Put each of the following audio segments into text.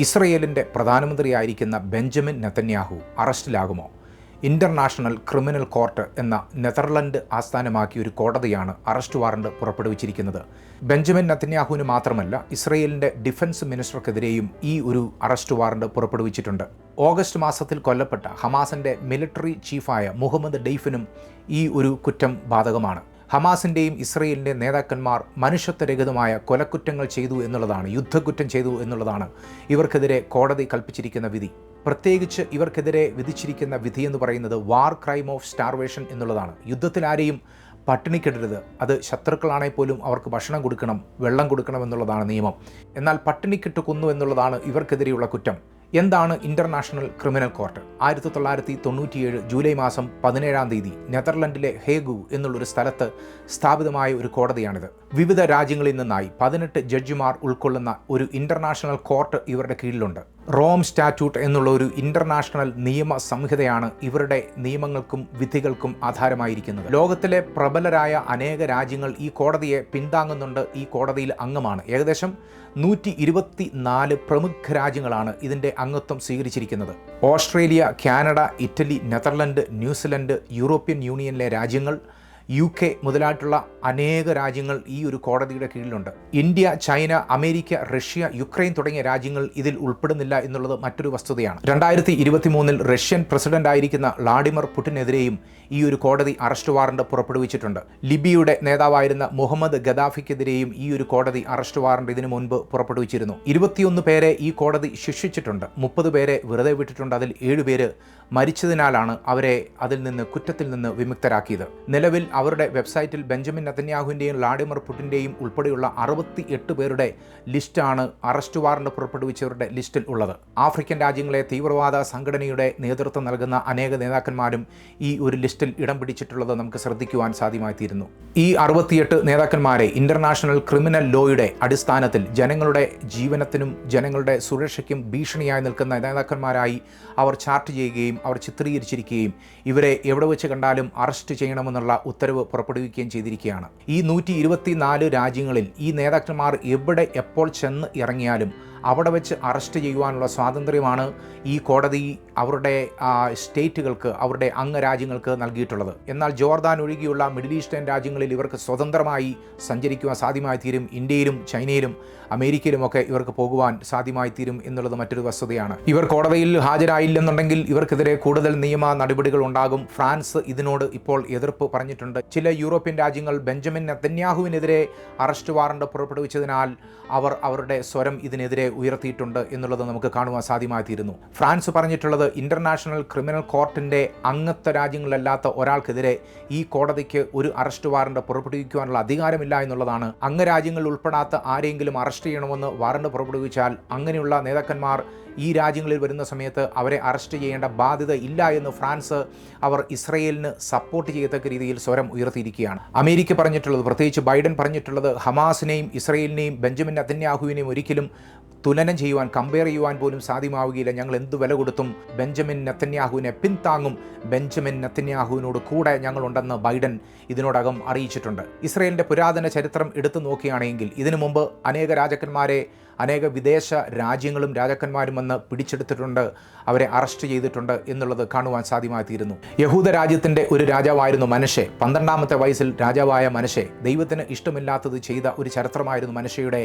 ഇസ്രയേലിൻ്റെ പ്രധാനമന്ത്രിയായിരിക്കുന്ന Benjamin Netanyahu അറസ്റ്റിലാകുമോ? ഇൻ്റർനാഷണൽ ക്രിമിനൽ കോർട്ട് എന്ന നെതർലൻഡ് ആസ്ഥാനമാക്കിയ ഒരു കോടതിയാണ് അറസ്റ്റ് വാറണ്ട് പുറപ്പെടുവിച്ചിരിക്കുന്നത്. ബെഞ്ചമിൻ നെതന്യാഹുവിന് മാത്രമല്ല, ഇസ്രയേലിൻ്റെ ഡിഫൻസ് മിനിസ്റ്റർക്കെതിരെയും ഈ ഒരു അറസ്റ്റ് വാറണ്ട് പുറപ്പെടുവിച്ചിട്ടുണ്ട്. ഓഗസ്റ്റ് മാസത്തിൽ കൊല്ലപ്പെട്ട ഹമാസിൻ്റെ മിലിറ്ററി ചീഫായ മുഹമ്മദ് ഡെയ്ഫിനും ഈ ഒരു കുറ്റം ബാധകമാണ്. ഹമാസിൻ്റെയും ഇസ്രയേലിൻ്റെ നേതാക്കന്മാർ മനുഷ്യത്വരഹിതമായ കൊലക്കുറ്റങ്ങൾ ചെയ്തു എന്നുള്ളതാണ്, യുദ്ധക്കുറ്റം ചെയ്തു എന്നുള്ളതാണ് ഇവർക്കെതിരെ കോടതി കൽപ്പിച്ചിരിക്കുന്ന വിധി. പ്രത്യേകിച്ച് ഇവർക്കെതിരെ വിധിച്ചിരിക്കുന്ന വിധി എന്ന് പറയുന്നത് വാർ ക്രൈം ഓഫ് സ്റ്റാർവേഷൻ എന്നുള്ളതാണ്. യുദ്ധത്തിൽ ആരെയും പട്ടിണിക്കിടരുത്, അത് ശത്രുക്കളാണെങ്കിൽ പോലും അവർക്ക് ഭക്ഷണം കൊടുക്കണം, വെള്ളം കൊടുക്കണം എന്നുള്ളതാണ് നിയമം. എന്നാൽ പട്ടിണിക്കിട്ട് കൊന്നു എന്നുള്ളതാണ് ഇവർക്കെതിരെയുള്ള കുറ്റം. എന്താണ് ഇൻ്റർനാഷണൽ ക്രിമിനൽ കോർട്ട്? 1997 ജൂലൈ മാസം 17-ാം തീയതി നെതർലൻഡിലെ ഹേഗു എന്നുള്ളൊരു സ്ഥലത്ത് സ്ഥാപിതമായ ഒരു കോടതിയാണിത്. വിവിധ രാജ്യങ്ങളിൽ നിന്നായി 18 ജഡ്ജിമാർ ഉൾക്കൊള്ളുന്ന ഒരു ഇൻ്റർനാഷണൽ കോർട്ട് ഇവരുടെ കീഴിലുണ്ട്. റോം സ്റ്റാറ്റ്യൂട്ട് എന്നുള്ള ഒരു ഇൻ്റർനാഷണൽ നിയമ സംഹിതയാണ് ഇവരുടെ നിയമങ്ങൾക്കും വിധികൾക്കും ആധാരമായിരിക്കുന്നത്. ലോകത്തിലെ പ്രബലരായ അനേക രാജ്യങ്ങൾ ഈ കോടതിയെ പിന്താങ്ങുന്നുണ്ട്, ഈ കോടതിയിൽ അംഗമാണ്. ഏകദേശം 124 പ്രമുഖ രാജ്യങ്ങളാണ് ഇതിൻ്റെ അംഗത്വം സ്വീകരിച്ചിരിക്കുന്നത്. Australia, Canada, Italy, Netherland, New Zealand, European യൂണിയനിലെ രാജ്യങ്ങൾ, UK മുതലായിട്ടുള്ള അനേക രാജ്യങ്ങൾ ഈ ഒരു കോടതിയുടെ കീഴിലുണ്ട്. India, China, America, Russia, Ukraine തുടങ്ങിയ രാജ്യങ്ങൾ ഇതിൽ ഉൾപ്പെടുന്നില്ല എന്നുള്ളത് മറ്റൊരു വസ്തുതയാണ്. 2023 റഷ്യൻ പ്രസിഡന്റായിരിക്കുന്ന വ്ളാഡിമിർ പുടിനെതിരെയും ഈ ഒരു കോടതി അറസ്റ്റ് വാറണ്ട് പുറപ്പെടുവിച്ചിട്ടുണ്ട്. ലിബിയയുടെ നേതാവായിരുന്ന മുഹമ്മദ് ഗദാഫിക്കെതിരെയും ഈ ഒരു കോടതി അറസ്റ്റ് വാറണ്ട് ഇതിനു മുൻപ് പുറപ്പെടുവിച്ചിരുന്നു. 21 പേരെ ഈ കോടതി ശിക്ഷിച്ചിട്ടുണ്ട്. 30 പേരെ വെറുതെ വിട്ടിട്ടുണ്ട്. അതിൽ 7 പേര് മരിച്ചതിനാലാണ് അവരെ അതിൽ നിന്ന് കുറ്റത്തിൽ നിന്ന് വിമുക്തരാക്കിയത്. നിലവിൽ അവരുടെ വെബ്സൈറ്റിൽ ബെഞ്ചമിൻ നെതന്യാഹുവിൻ്റെയും വ്ളാഡിമിർ പുടിൻ്റെയും ഉൾപ്പെടെയുള്ള 68 പേരുടെ ലിസ്റ്റാണ് അറസ്റ്റ് വാറണ്ട് പുറപ്പെടുവിച്ചവരുടെ ലിസ്റ്റിൽ ഉള്ളത്. ആഫ്രിക്കൻ രാജ്യങ്ങളെ തീവ്രവാദ സംഘടനയുടെ നേതൃത്വം നൽകുന്ന അനേക നേതാക്കന്മാരും ഈ ഒരു ലിസ്റ്റിൽ ഇടം പിടിച്ചിട്ടുള്ളത് നമുക്ക് ശ്രദ്ധിക്കുവാൻ സാധ്യമായിത്തീരുന്നു. ഈ 68 നേതാക്കന്മാരെ ഇൻ്റർനാഷണൽ ക്രിമിനൽ ലോയുടെ അടിസ്ഥാനത്തിൽ ജനങ്ങളുടെ ജീവനത്തിനും ജനങ്ങളുടെ സുരക്ഷയ്ക്കും ഭീഷണിയായി നിൽക്കുന്ന നേതാക്കന്മാരായി അവർ ചാർട്ട് ചെയ്യുകയും അവർ ചിത്രീകരിച്ചിരിക്കുകയും ഇവരെ എവിടെ വെച്ച് കണ്ടാലും അറസ്റ്റ് ചെയ്യണമെന്നുള്ള ഉത്തരവ് പുറപ്പെടുവിക്കുകയും ചെയ്തിരിക്കുകയാണ്. ഈ 124 രാജ്യങ്ങളിൽ ഈ നേതാക്കന്മാർ എവിടെ എപ്പോൾ ചെന്ന് ഇറങ്ങിയാലും അവിടെ വെച്ച് അറസ്റ്റ് ചെയ്യുവാനുള്ള സ്വാതന്ത്ര്യമാണ് ഈ കോടതി അവരുടെ സ്റ്റേറ്റുകൾക്ക്, അവരുടെ അംഗരാജ്യങ്ങൾക്ക് നൽകിയിട്ടുള്ളത്. എന്നാൽ ജോർദാൻ ഒഴികെയുള്ള മിഡിൽ ഈസ്റ്റേൺ രാജ്യങ്ങളിൽ ഇവർക്ക് സ്വതന്ത്രമായി സഞ്ചരിക്കുവാൻ സാധ്യമായി തീരും. ഇന്ത്യയിലും ചൈനയിലും അമേരിക്കയിലുമൊക്കെ ഇവർക്ക് പോകുവാൻ സാധ്യമായി തീരും എന്നുള്ളത് മറ്റൊരു വസ്തുതയാണ്. ഇവർ കോടതിയിൽ ഹാജരായില്ലെന്നുണ്ടെങ്കിൽ ഇവർക്കെതിരെ കൂടുതൽ നിയമ നടപടികൾ ഉണ്ടാകും. ഫ്രാൻസ് ഇതിനോട് ഇപ്പോൾ എതിർപ്പ് പറഞ്ഞിട്ടുണ്ട്. ചില യൂറോപ്യൻ രാജ്യങ്ങൾ ബെഞ്ചമിൻ നെതന്യാഹുവിനെതിരെ അറസ്റ്റ് വാറണ്ട് പുറപ്പെടുവിച്ചതിനാൽ അവർ അവരുടെ സ്വരം ഇതിനെതിരെ ഉയർത്തിയിട്ടുണ്ട് എന്നുള്ളത് നമുക്ക് കാണുവാൻ സാധ്യമായിത്തീരുന്നു. ഫ്രാൻസ് പറഞ്ഞിട്ടുള്ളത് ഇൻ്റർനാഷണൽ ക്രിമിനൽ കോർട്ടിൻ്റെ അംഗത്വ രാജ്യങ്ങളിലല്ലാത്ത ഒരാൾക്കെതിരെ ഈ കോടതിക്ക് ഒരു അറസ്റ്റ് വാറണ്ട് പുറപ്പെടുവിക്കുവാനുള്ള അധികാരമില്ല എന്നുള്ളതാണ്. അംഗരാജ്യങ്ങളിൽ ഉൾപ്പെടാത്ത ആരെങ്കിലും അറസ്റ്റ് ചെയ്യണമെന്ന് വാറണ്ട് പുറപ്പെടുവിച്ചാൽ അങ്ങനെയുള്ള നേതാക്കന്മാർ ഈ രാജ്യങ്ങളിൽ വരുന്ന സമയത്ത് അവരെ അറസ്റ്റ് ചെയ്യേണ്ട ബാധ്യത ഇല്ല എന്ന് ഫ്രാൻസ് അവർ ഇസ്രയേലിന് സപ്പോർട്ട് ചെയ്യത്തക്ക രീതിയിൽ സ്വരം ഉയർത്തിയിരിക്കുകയാണ്. അമേരിക്ക പറഞ്ഞിട്ടുള്ളത്, പ്രത്യേകിച്ച് ബൈഡൻ പറഞ്ഞിട്ടുള്ളത്, ഹമാസിനെയും ഇസ്രയേലിനെയും ബെഞ്ചമിൻ നെതന്യാഹുവിനെയും ഒരിക്കലും തുലനം ചെയ്യുവാൻ, കമ്പയർ ചെയ്യുവാൻ പോലും സാധ്യമാവുകയില്ല. ഞങ്ങൾ എന്ത് വില കൊടുത്തും ബെഞ്ചമിൻ നെതന്യാഹുവിനെ പിന്താങ്ങും, ബെഞ്ചമിൻ നെതന്യാഹുവിനോട് കൂടെ ഞങ്ങളുണ്ടെന്ന് ബൈഡൻ ഇതിനോടകം അറിയിച്ചിട്ടുണ്ട്. ഇസ്രയേലിൻ്റെ പുരാതന ചരിത്രം എടുത്തു നോക്കുകയാണെങ്കിൽ ഇതിനു മുമ്പ് അനേക രാജാക്കന്മാരെ അനേക വിദേശ രാജ്യങ്ങളും രാജാക്കന്മാരും വന്ന് പിടിച്ചെടുത്തിട്ടുണ്ട്, അവരെ അറസ്റ്റ് ചെയ്തിട്ടുണ്ട് എന്നുള്ളത് കാണുവാൻ സാധ്യമായിത്തീരുന്നു. യഹൂദ രാജ്യത്തിൻ്റെ ഒരു രാജാവായിരുന്നു മനശ്ശെ. 12-ാമത്തെ വയസ്സിൽ രാജാവായ മനശ്ശെ ദൈവത്തിന് ഇഷ്ടമില്ലാത്തത് ചെയ്ത ഒരു ചരിത്രമായിരുന്നു മനശ്ശെയുടെ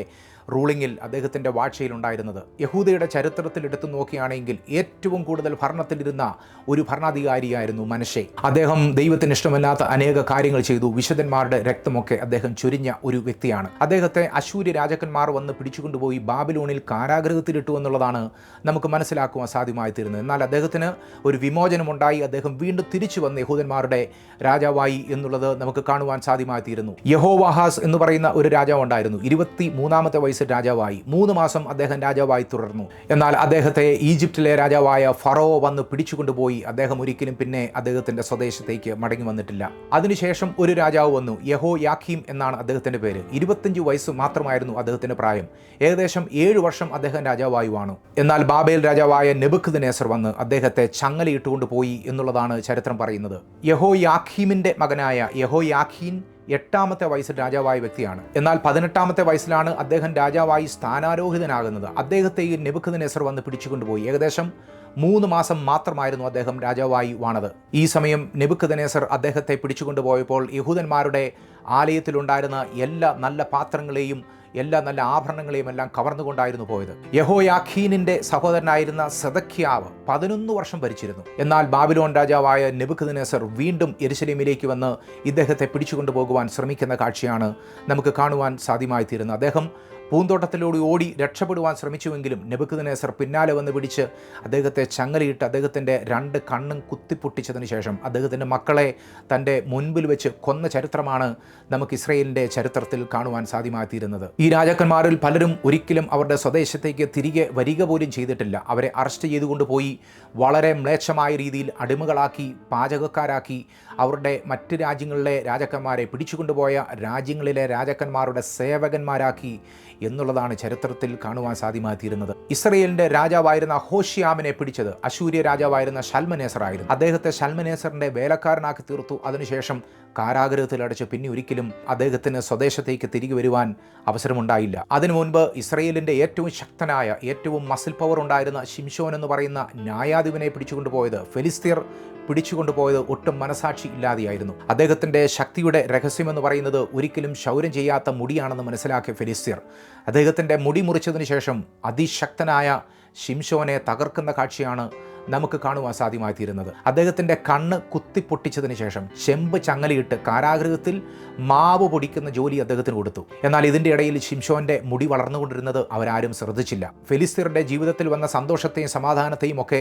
റൂളിങ്ങിൽ, അദ്ദേഹത്തിൻ്റെ വാഴ്ചയിലുണ്ടായിരുന്നത്. യഹൂദയുടെ ചരിത്രത്തിൽ എടുത്തു നോക്കുകയാണെങ്കിൽ ഏറ്റവും കൂടുതൽ ഭരണത്തിലിരുന്ന ഒരു ഭരണാധികാരിയായിരുന്നു മനശ്ശെ. അദ്ദേഹം ദൈവത്തിന് ഇഷ്ടമില്ലാത്ത അനേക കാര്യങ്ങൾ ചെയ്തു. വിശുദ്ധന്മാരുടെ രക്തമൊക്കെ അദ്ദേഹം ചൊരിഞ്ഞ ഒരു വ്യക്തിയാണ്. അദ്ദേഹത്തെ അശൂര്യ രാജാക്കന്മാർ വന്ന് പിടിച്ചുകൊണ്ടുപോയി ബാബിലോണിൽ കാരാഗൃഹത്തിലിട്ടു എന്നുള്ളതാണ് നമുക്ക് മനസ്സിലാക്കുവാൻ സാധ്യമായിത്തീരുന്നത്. എന്നാൽ അദ്ദേഹത്തിന് ഒരു വിമോചനമുണ്ടായി. അദ്ദേഹം വീണ്ടും തിരിച്ചു വന്ന് യഹൂദന്മാരുടെ രാജാവായി എന്നുള്ളത് നമുക്ക് കാണുവാൻ സാധ്യമായിത്തീരുന്നു. യഹോവാഹാസ് എന്ന് പറയുന്ന ഒരു രാജാവ് ഉണ്ടായിരുന്നു. 23-ാമത്തെ വയസ്സിൽ രാജാവായി. 3 മാസം അദ്ദേഹം രാജാവായി തുടർന്നു. എന്നാൽ അദ്ദേഹത്തെ ഈജിപ്തിലെ രാജാവായ ഫറോ വന്ന് പിടിച്ചുകൊണ്ടുപോയി. അദ്ദേഹം ഒരിക്കലും പിന്നെ അദ്ദേഹത്തിൻ്റെ സ്വദേശത്തേക്ക് മടങ്ങി വന്നിട്ടില്ല. അതിനുശേഷം ഒരു രാജാവ് വന്നു. യഹോയാഖീം എന്നാണ് അദ്ദേഹത്തിൻ്റെ പേര്. 25 വയസ്സ് മാത്രമായിരുന്നു അദ്ദേഹത്തിൻ്റെ പ്രായം. ഏകദേശം 7 വർഷം അദ്ദേഹം രാജാവായി വാണു. എന്നാൽ ബാബേൽ രാജാവായ നെബൂഖദ്നേസർ വന്ന് അദ്ദേഹത്തെ ചങ്ങലയിട്ടുകൊണ്ട് പോയി എന്നുള്ളതാണ് ചരിത്രം പറയുന്നത്. യഹോയാഖീമിൻ്റെ മകനായ യഹോയാഖീൻ 8ാമത്തെ വയസ്സിൽ രാജാവായ വ്യക്തിയാണ്. എന്നാൽ 18ാമത്തെ വയസ്സിലാണ് അദ്ദേഹം രാജാവായി സ്ഥാനാരോഹിതനാകുന്നത്. അദ്ദേഹത്തെ ഈ നെബൂഖദ്നേസർ വന്ന് പിടിച്ചുകൊണ്ടുപോയി. ഏകദേശം 3 മാസം മാത്രമായിരുന്നു അദ്ദേഹം രാജാവായി വാണത്. ഈ സമയം നെബൂഖദ്നേസർ അദ്ദേഹത്തെ പിടിച്ചുകൊണ്ടുപോയപ്പോൾ യഹൂദന്മാരുടെ ആലയത്തിലുണ്ടായിരുന്ന എല്ലാ നല്ല പാത്രങ്ങളെയും എല്ലാ നല്ല ആഭരണങ്ങളെയും എല്ലാം കവർന്നുകൊണ്ടായിരുന്നു പോയത്. യഹോയാഖീനിന്റെ സഹോദരനായിരുന്ന സെദക്യാവ് 11 വർഷം ഭരിച്ചിരുന്നു. എന്നാൽ ബാബിലോൺ രാജാവായ നെബൂഖദ്നേസർ വീണ്ടും യെരുശലേമിലേക്ക് വന്ന് ഇദ്ദേഹത്തെ പിടിച്ചുകൊണ്ടുപോകുവാൻ ശ്രമിക്കുന്ന കാഴ്ചയാണ് നമുക്ക് കാണുവാൻ സാധ്യമായി തീരുന്നത്. അദ്ദേഹം പൂന്തോട്ടത്തിലൂടെ ഓടി രക്ഷപ്പെടുവാൻ ശ്രമിച്ചുവെങ്കിലും നെബൂഖദ്നേസർ പിന്നാലെ വന്ന് പിടിച്ച് അദ്ദേഹത്തെ ചങ്ങലയിട്ട് അദ്ദേഹത്തിൻ്റെ 2 കണ്ണും കുത്തിപ്പൊട്ടിച്ചതിന് ശേഷം അദ്ദേഹത്തിൻ്റെ മക്കളെ തൻ്റെ മുൻപിൽ വെച്ച് കൊന്ന ചരിത്രമാണ് നമുക്ക് ഇസ്രയേലിൻ്റെ ചരിത്രത്തിൽ കാണുവാൻ സാധ്യമായി തീരുന്നത്. ഈ രാജാക്കന്മാരിൽ പലരും ഒരിക്കലും അവരുടെ സ്വദേശത്തേക്ക് തിരികെ വരിക പോലും ചെയ്തിട്ടില്ല. അവരെ അറസ്റ്റ് ചെയ്തുകൊണ്ടുപോയി വളരെ മ്ലേച്ഛമായ രീതിയിൽ അടിമകളാക്കി, പാചകക്കാരാക്കി, അവരുടെ മറ്റ് രാജ്യങ്ങളിലെ രാജാക്കന്മാരെ പിടിച്ചുകൊണ്ടുപോയ രാജ്യങ്ങളിലെ രാജാക്കന്മാരുടെ സേവകന്മാരാക്കി എന്നുള്ളതാണ് ചരിത്രത്തിൽ കാണുവാൻ സാധ്യമായി തീരുന്നത്. ഇസ്രയേലിന്റെ രാജാവായിരുന്ന ഹോഷ്യാമിനെ പിടിച്ചത് അശൂര്യ രാജാവായിരുന്ന ശൽമനേസർ ആയിരുന്നു. അദ്ദേഹത്തെ ശൽമനേസറിന്റെ വേലക്കാരനാക്കി തീർത്തു. അതിനുശേഷം കാരാഗൃഹത്തിൽ അടച്ച് പിന്നെ ഒരിക്കലും അദ്ദേഹത്തിന് സ്വദേശത്തേക്ക് തിരികെ വരുവാൻ അവസരമുണ്ടായില്ല. അതിനു മുൻപ് ഇസ്രയേലിന്റെ ഏറ്റവും ശക്തനായ, ഏറ്റവും മസിൽ പവർ ഉണ്ടായിരുന്ന ശിംശോൻ എന്ന് പറയുന്ന ന്യായാധിപനെ പിടിച്ചുകൊണ്ടുപോയത്, ഫെലിസ്തീർ പിടിച്ചുകൊണ്ടുപോയത് ഒട്ടും മനസാക്ഷി ഇല്ലാതെയായിരുന്നു. അദ്ദേഹത്തിൻ്റെ ശക്തിയുടെ രഹസ്യമെന്ന് പറയുന്നത് ഒരിക്കലും ക്ഷൗരം ചെയ്യാത്ത മുടിയാണെന്ന് മനസ്സിലാക്കിയ ഫെലിസ്തീർ അദ്ദേഹത്തിൻ്റെ മുടി മുറിച്ചതിന് ശേഷം അതിശക്തനായ ശിംശോനെ തകർക്കുന്ന കാഴ്ചയാണ് നമുക്ക് കാണുവാൻ സാധ്യമായി തീരുന്നത്. അദ്ദേഹത്തിൻ്റെ കണ്ണ് കുത്തിപ്പൊട്ടിച്ചതിന് ശേഷം ചെമ്പ് ചങ്ങലയിട്ട് കാരാഗൃഹത്തിൽ മാവ് പൊടിക്കുന്ന ജോലി അദ്ദേഹത്തിന് കൊടുത്തു. എന്നാൽ ഇതിൻ്റെ ഇടയിൽ ശിംശോന്റെ മുടി വളർന്നുകൊണ്ടിരുന്നത് അവരാരും ശ്രദ്ധിച്ചില്ല. ഫെലിസ്തീറുടെ ജീവിതത്തിൽ വന്ന സന്തോഷത്തെയും സമാധാനത്തെയും ഒക്കെ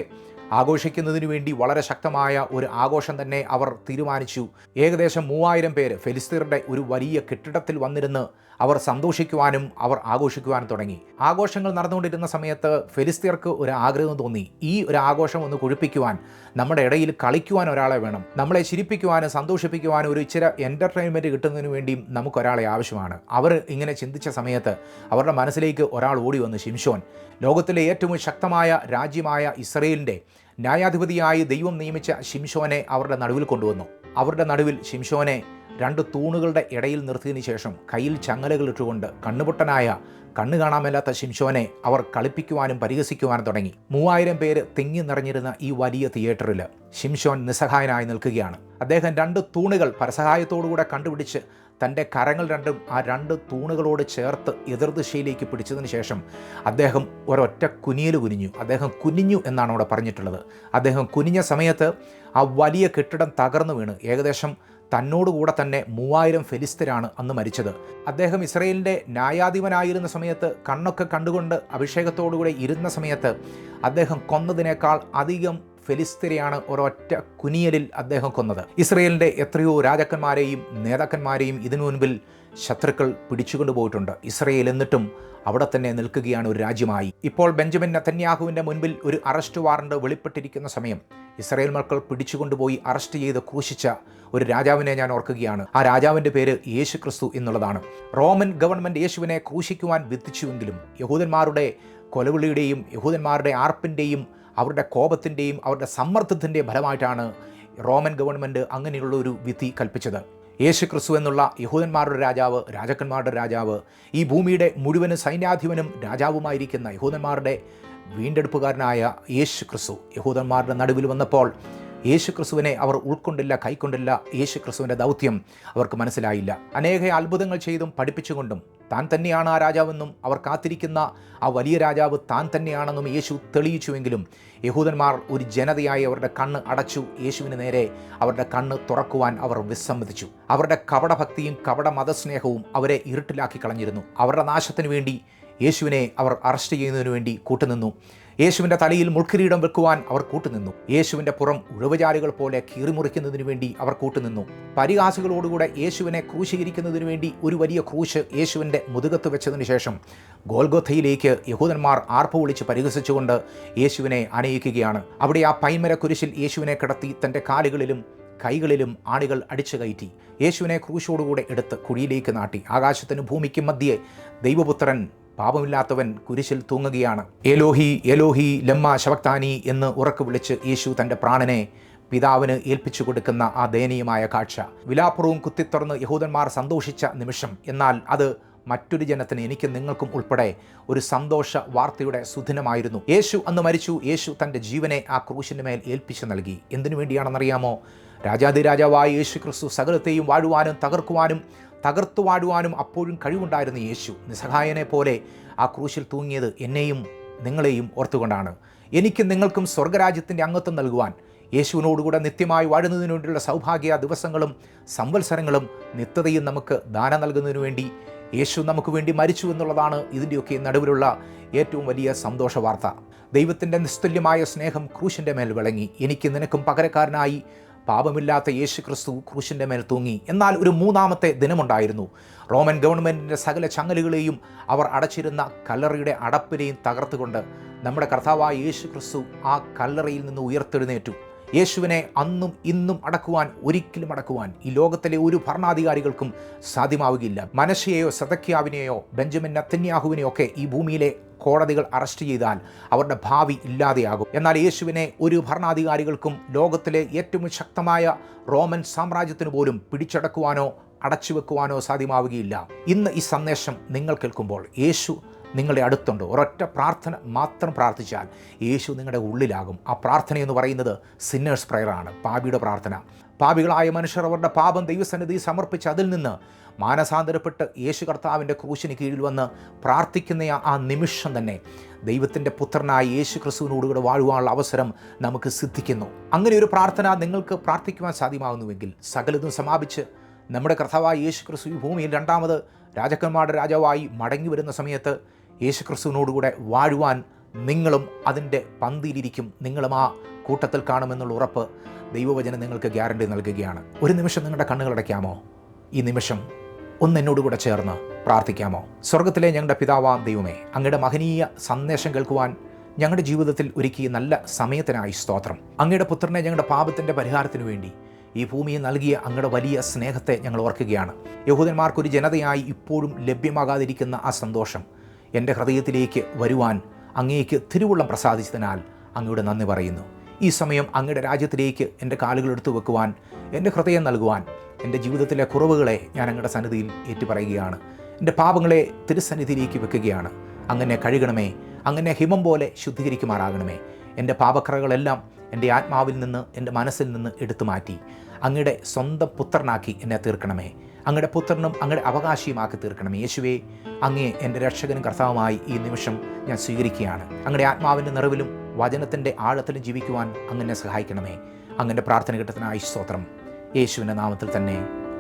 ആഘോഷിക്കുന്നതിനു വേണ്ടി വളരെ ശക്തമായ ഒരു ആഘോഷം തന്നെ അവർ തീരുമാനിച്ചു. ഏകദേശം 3000 പേര് ഫെലിസ്തീറുടെ ഒരു വലിയ കെട്ടിടത്തിൽ വന്നിരുന്ന് അവർ സന്തോഷിക്കുവാനും അവർ ആഘോഷിക്കുവാനും തുടങ്ങി. ആഘോഷങ്ങൾ നടന്നുകൊണ്ടിരുന്ന സമയത്ത് ഫെലിസ്തീർക്ക് ഒരു ആഗ്രഹം തോന്നി. ഈ ഒരു ആഘോഷം ഒന്ന് കൊഴുപ്പിക്കുവാൻ നമ്മുടെ ഇടയിൽ കളിക്കുവാൻ ഒരാളെ വേണം. നമ്മളെ ചിരിപ്പിക്കുവാനും സന്തോഷിപ്പിക്കുവാനും ഒരു ഇച്ചിരി എൻ്റർടൈൻമെൻറ്റ് കിട്ടുന്നതിന് വേണ്ടിയും നമുക്കൊരാളെ ആവശ്യമാണ്. അവർ ഇങ്ങനെ ചിന്തിച്ച സമയത്ത് അവരുടെ മനസ്സിലേക്ക് ഒരാൾ ഓടി വന്നു, ശിംശോൻ. ലോകത്തിലെ ഏറ്റവും ശക്തമായ രാജ്യമായ ഇസ്രയേലിൻ്റെ ന്യായാധിപതിയായി ദൈവം നിയമിച്ച ശിംശോനെ അവരുടെ നടുവിൽ കൊണ്ടുവന്നു. അവരുടെ നടുവിൽ ശിംശോനെ 2 തൂണുകളുടെ ഇടയിൽ നിർത്തിയതിനു ശേഷം കയ്യിൽ ചങ്ങലകൾ ഇട്ടുകൊണ്ട് കണ്ണുപൊട്ടനായ, കണ്ണു കാണാമല്ലാത്ത ശിംശോനെ അവർ കളിപ്പിക്കുവാനും പരിഹസിക്കുവാനും തുടങ്ങി. 3000 പേര് തിങ്ങി നിറഞ്ഞിരുന്ന ഈ വലിയ തിയേറ്ററിൽ ശിംശോൻ നിസ്സഹായനായി നിൽക്കുകയാണ്. അദ്ദേഹം 2 തൂണുകൾ പരസഹായത്തോടുകൂടെ കണ്ടുപിടിച്ച് തൻ്റെ കരങ്ങൾ രണ്ടും ആ 2 തൂണുകളോട് ചേർത്ത് എതിർദിശയിലേക്ക് പിടിച്ചതിന് ശേഷം അദ്ദേഹം ഒരൊറ്റ കുനിയൽ കുനിഞ്ഞു. അദ്ദേഹം കുനിഞ്ഞു എന്നാണ് അവിടെ പറഞ്ഞിട്ടുള്ളത്. അദ്ദേഹം കുനിഞ്ഞ സമയത്ത് ആ വലിയ കെട്ടിടം തകർന്നു വീണ് ഏകദേശം തന്നോടുകൂടെ തന്നെ 3000 ഫെലിസ്തീനാണ് അന്ന് മരിച്ചത്. അദ്ദേഹം ഇസ്രയേലിൻ്റെ ന്യായാധിപനായിരുന്ന സമയത്ത്, കണ്ണൊക്കെ കണ്ടുകൊണ്ട് അഭിഷേകത്തോടുകൂടെ ഇരുന്ന സമയത്ത് അദ്ദേഹം കൊന്നതിനേക്കാൾ അധികം ഫെലിസ്തീനെയാണ് ഒരൊറ്റ കുനിയലിൽ അദ്ദേഹം കൊന്നത്. ഇസ്രയേലിൻ്റെ എത്രയോ രാജാക്കന്മാരെയും നേതാക്കന്മാരെയും ഇതിനു മുൻപിൽ ശത്രുക്കൾ പിടിച്ചുകൊണ്ടുപോയിട്ടുണ്ട്. ഇസ്രയേൽ എന്നിട്ടും അവിടെ തന്നെ നിൽക്കുകയാണ് ഒരു രാജ്യമായി. ഇപ്പോൾ ബെഞ്ചമിൻ നെതന്യാഹുവിൻ്റെ മുൻപിൽ ഒരു അറസ്റ്റ് വാറണ്ട് വെളിപ്പെട്ടിരിക്കുന്ന സമയം ഇസ്രയേൽ മക്കൾ പിടിച്ചുകൊണ്ടുപോയി അറസ്റ്റ് ചെയ്ത് ക്രൂശിച്ച ഒരു രാജാവിനെ ഞാൻ ഓർക്കുകയാണ്. ആ രാജാവിൻ്റെ പേര് യേശു ക്രിസ്തു എന്നുള്ളതാണ്. റോമൻ ഗവൺമെൻറ് യേശുവിനെ ക്രൂശിക്കുവാൻ വിധിച്ചുവെങ്കിലും യഹൂദന്മാരുടെ കൊലവിളിയുടെയും യഹൂദന്മാരുടെ ആർപ്പിൻ്റെയും അവരുടെ കോപത്തിൻ്റെയും അവരുടെ സമ്മർദ്ദത്തിൻ്റെയും ഫലമായിട്ടാണ് റോമൻ ഗവൺമെൻറ് അങ്ങനെയുള്ള ഒരു വിധി കൽപ്പിച്ചത്. യേശു ക്രിസ്തു എന്നുള്ള യഹൂദന്മാരുടെ രാജാവ്, രാജാക്കന്മാരുടെ രാജാവ്, ഈ ഭൂമിയുടെ മുഴുവനും സൈന്യാധിപനും രാജാവുമായിരിക്കുന്ന യഹൂദന്മാരുടെ വീണ്ടെടുപ്പുകാരനായ യേശു ക്രിസ്തു യഹൂദന്മാരുടെ നടുവിൽ വന്നപ്പോൾ യേശു ക്രിസ്തുവിനെ അവർ ഉൾക്കൊണ്ടില്ല, കൈക്കൊണ്ടില്ല. യേശു ക്രിസ്തുവിൻ്റെ ദൗത്യം അവർക്ക് മനസ്സിലായില്ല. അനേക അത്ഭുതങ്ങൾ ചെയ്തും പഠിപ്പിച്ചുകൊണ്ടും താൻ തന്നെയാണ് ആ രാജാവെന്നും അവർ കാത്തിരിക്കുന്ന ആ വലിയ രാജാവ് താൻ തന്നെയാണെന്നും യേശു തെളിയിച്ചുവെങ്കിലും യഹൂദന്മാർ ഒരു ജനതയായി അവരുടെ കണ്ണ് അടച്ചു. യേശുവിന് നേരെ അവരുടെ കണ്ണ് തുറക്കുവാൻ അവർ വിസമ്മതിച്ചു. അവരുടെ കപടഭക്തിയും കപട മതസ്നേഹവും അവരെ ഇരുട്ടിലാക്കി കളഞ്ഞിരുന്നു. അവരുടെ നാശത്തിന് വേണ്ടി യേശുവിനെ അവർ അറസ്റ്റ് ചെയ്യുന്നതിനു വേണ്ടി കൂട്ടുനിന്നു. യേശുവിൻ്റെ തലയിൽ മുൾക്കിരീടം വെക്കുവാൻ അവർ കൂട്ടുനിന്നു. യേശുവിൻ്റെ പുറം ഉഴവുചാലുകൾ പോലെ കീറിമുറിക്കുന്നതിനു വേണ്ടി അവർ കൂട്ടുനിന്നു. പരിഹാസികളോടുകൂടെ യേശുവിനെ ക്രൂശീകരിക്കുന്നതിനു വേണ്ടി ഒരു വലിയ ക്രൂശ് യേശുവിൻ്റെ മുതുകത്ത് വെച്ചതിന് ശേഷം ഗോൽഗോഥയിലേക്ക് യഹൂദന്മാർ ആർപ്പ് വിളിച്ച് പരിഹസിച്ചുകൊണ്ട് യേശുവിനെ അണയിക്കുകയാണ്. അവിടെ ആ പൈമര കുരിശിൽ യേശുവിനെ കിടത്തി തൻ്റെ കാലുകളിലും കൈകളിലും ആണികൾ അടിച്ചു കയറ്റി യേശുവിനെ ക്രൂശോടുകൂടെ എടുത്ത് കുഴിയിലേക്ക് നാട്ടി. ആകാശത്തിനും ഭൂമിക്കും മധ്യേ ദൈവപുത്രൻ പാപമില്ലാത്തവൻ കുരിശിൽ തൂങ്ങുകയാണ്. എലോഹി എലോഹി ലമ്മ ശവക്താനി എന്ന് ഉറക്കെ വിളിച്ച് യേശു തൻ്റെ പ്രാണനെ പിതാവിന് ഏൽപ്പിച്ചു കൊടുക്കുന്ന ആ ദയനീയമായ കാഴ്ച. വിലാപ്പുറവും കുത്തിത്തുറന്ന് യഹൂദന്മാർ സന്തോഷിച്ച നിമിഷം. എന്നാൽ അത് മറ്റൊരു ജനത്തിന്, എനിക്കും നിങ്ങൾക്കും ഉൾപ്പെടെ ഒരു സന്തോഷ വാർത്തയുടെ സുദിനമായിരുന്നു. യേശു അന്ന് മരിച്ചു. യേശു തൻ്റെ ജീവനെ ആ ക്രൂശിൻ്റെ മേൽ ഏൽപ്പിച്ചു നൽകി. എന്തിനു വേണ്ടിയാണെന്നറിയാമോ? രാജാതിരാജാവായ യേശു ക്രിസ്തു സകലത്തെയും വാഴുവാനും തകർത്തു വാഴുവാനും അപ്പോഴും കഴിവുണ്ടായിരുന്ന യേശു നിസ്സഹായനെ പോലെ ആ ക്രൂശിൽ തൂങ്ങിയത് എന്നെയും നിങ്ങളെയും ഓർത്തുകൊണ്ടാണ്. എനിക്കും നിങ്ങൾക്കും സ്വർഗരാജ്യത്തിൻ്റെ അംഗത്വം നൽകുവാൻ, യേശുവിനോടുകൂടെ നിത്യമായി വാഴുന്നതിനു വേണ്ടിയുള്ള സൗഭാഗ്യ ദിവസങ്ങളും സംവത്സരങ്ങളും നിത്യതയും നമുക്ക് ദാനം നൽകുന്നതിനു വേണ്ടി യേശു നമുക്ക് വേണ്ടി മരിച്ചു എന്നുള്ളതാണ് ഇതിൻ്റെയൊക്കെ നടുവിലുള്ള ഏറ്റവും വലിയ സന്തോഷ വാർത്ത. ദൈവത്തിൻ്റെ നിസ്തുല്യമായ സ്നേഹം ക്രൂശിൻ്റെ മേൽ വിളങ്ങി. എനിക്ക് നിനക്കും പകരക്കാരനായി പാപമില്ലാത്ത യേശു ക്രിസ്തു ക്രൂശിൻ്റെ മേൽ തൂങ്ങി. എന്നാൽ ഒരു മൂന്നാമത്തെ ദിനമുണ്ടായിരുന്നു. റോമൻ ഗവൺമെൻറ്റിൻ്റെ സകല ചങ്ങലുകളെയും അവർ അടച്ചിരുന്ന കല്ലറയുടെ അടപ്പിനെയും തകർത്തുകൊണ്ട് നമ്മുടെ കർത്താവായ യേശു ക്രിസ്തു ആ കല്ലറയിൽ നിന്ന് ഉയർത്തെഴുന്നേറ്റു. യേശുവിനെ അന്നും ഇന്നും ഒരിക്കലും അടക്കുവാൻ ഈ ലോകത്തിലെ ഒരു ഭരണാധികാരികൾക്കും സാധ്യമാവുകയില്ല. മനശ്ശെയെയോ സെദെക്കിയാവിനെയോ ബെഞ്ചമിൻ നെതന്യാഹുവിനെയോ ഒക്കെ ഈ ഭൂമിയിലെ കോടതികൾ അറസ്റ്റ് ചെയ്താൽ അവരുടെ ഭാവി ഇല്ലാതെയാകും. എന്നാൽ യേശുവിനെ ഒരു ഭരണാധികാരികൾക്കും ലോകത്തിലെ ഏറ്റവും ശക്തമായ റോമൻ സാമ്രാജ്യത്തിന് പോലും പിടിച്ചടക്കുവാനോ അടച്ചുവെക്കുവാനോ സാധ്യമാവുകയില്ല. ഇന്ന് ഈ സന്ദേശം നിങ്ങൾ കേൾക്കുമ്പോൾ യേശു നിങ്ങളുടെ അടുത്തുണ്ട്. ഒരൊറ്റ പ്രാർത്ഥന മാത്രം പ്രാർത്ഥിച്ചാൽ യേശു നിങ്ങളുടെ ഉള്ളിലാകും. ആ പ്രാർത്ഥന എന്ന് പറയുന്നത് സിന്നേഴ്സ് പ്രയറാണ്, പാപിയുടെ പ്രാർത്ഥന. പാപികളായ മനുഷ്യർ അവരുടെ പാപം ദൈവസന്നിധി സമർപ്പിച്ച് അതിൽ നിന്ന് മാനസാന്തരപ്പെട്ട് യേശു കർത്താവിൻ്റെ ക്രൂശിന് കീഴിൽ വന്ന് പ്രാർത്ഥിക്കുന്ന ആ നിമിഷം തന്നെ ദൈവത്തിൻ്റെ പുത്രനായ യേശു ക്രിസ്തുവിനോടുകൂടെ വാഴുവാനുള്ള അവസരം നമുക്ക് സിദ്ധിക്കുന്നു. അങ്ങനെ ഒരു പ്രാർത്ഥന നിങ്ങൾക്ക് പ്രാർത്ഥിക്കുവാൻ സാധ്യമാകുന്നുവെങ്കിൽ സകലതും സമാപിച്ച് നമ്മുടെ കർത്താവായ യേശു ക്രിസ്തു ഈ ഭൂമിയിൽ രണ്ടാമത് രാജാക്കന്മാരുടെ രാജാവായി മടങ്ങി വരുന്ന സമയത്ത് യേശു ക്രിസ്തുവിനോടുകൂടെ വാഴുവാൻ നിങ്ങളും അതിൻ്റെ പന്തിയിലിരിക്കും. നിങ്ങളും ആ കൂട്ടത്തിൽ കാണുമെന്നുള്ള ഉറപ്പ് ദൈവവചനം നിങ്ങൾക്ക് ഗ്യാരണ്ടി നൽകുകയാണ്. ഒരു നിമിഷം നിങ്ങളുടെ കണ്ണുകളടയ്ക്കാമോ? ഈ നിമിഷം ഒന്ന് എന്നോടുകൂടെ ചേർന്ന് പ്രാർത്ഥിക്കാമോ? സ്വർഗത്തിലെ ഞങ്ങളുടെ പിതാവാം ദൈവമേ, അങ്ങയുടെ മഹനീയ സന്ദേശം കേൾക്കുവാൻ ഞങ്ങളുടെ ജീവിതത്തിൽ ഒരുക്കിയ നല്ല സമയത്തിനായി സ്തോത്രം. അങ്ങയുടെ പുത്രനെ ഞങ്ങളുടെ പാപത്തിൻ്റെ പരിഹാരത്തിനു വേണ്ടി ഈ ഭൂമിയിൽ നൽകിയ അങ്ങയുടെ വലിയ സ്നേഹത്തെ ഞങ്ങൾ ഓർക്കുകയാണ്. യഹൂദന്മാർക്കൊരു ജനതയായി ഇപ്പോഴും ലഭ്യമാകാതിരിക്കുന്ന ആ സന്തോഷം എൻ്റെ ഹൃദയത്തിലേക്ക് വരുവാൻ അങ്ങേക്ക് തിരുവുള്ളം പ്രസാദിച്ചതിനാൽ അങ്ങയുടെ നന്ദി പറയുന്നു. ഈ സമയം അങ്ങയുടെ രാജ്യത്തിലേക്ക് എൻ്റെ കാലുകൾ എടുത്തു വെക്കുവാൻ, എൻ്റെ ഹൃദയം നൽകുവാൻ, എൻ്റെ ജീവിതത്തിലെ കുറവുകളെ ഞാൻ അങ്ങയുടെ സന്നിധിയിൽ ഏറ്റുപറയുകയാണ്. എൻ്റെ പാപങ്ങളെ തിരുസന്നിധിയിലേക്ക് വെക്കുകയാണ്. അങ്ങനെ കഴുകണമേ, അങ്ങനെ ഹിമം പോലെ ശുദ്ധീകരിക്കുമാറാകണമേ. എൻ്റെ പാപക്കറകളെല്ലാം എൻ്റെ ആത്മാവിൽ നിന്ന്, എൻ്റെ മനസ്സിൽ നിന്ന് എടുത്തു മാറ്റി അങ്ങയുടെ സ്വന്തം പുത്രനാക്കി എന്നെ തീർക്കണമേ. അങ്ങയുടെ പുത്രനും അങ്ങയുടെ അവകാശിയുമാക്കി തീർക്കണമേ. യേശുവേ, അങ്ങേ എൻ്റെ രക്ഷകനും കർത്താവുമായി ഈ നിമിഷം ഞാൻ സ്വീകരിക്കുകയാണ്. അങ്ങയുടെ ആത്മാവിൻ്റെ നിറവിലും വചനത്തിൻ്റെ ആഴത്തിലും ജീവിക്കുവാൻ അങ്ങനെ സഹായിക്കണമേ. അങ്ങൻ്റെ പ്രാർത്ഥന ഘട്ടത്തിനായി സ്തോത്രം. യേശുവിൻ്റെ നാമത്തിൽ തന്നെ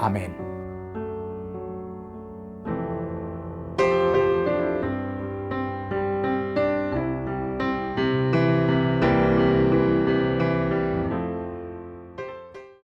ആമേൻ.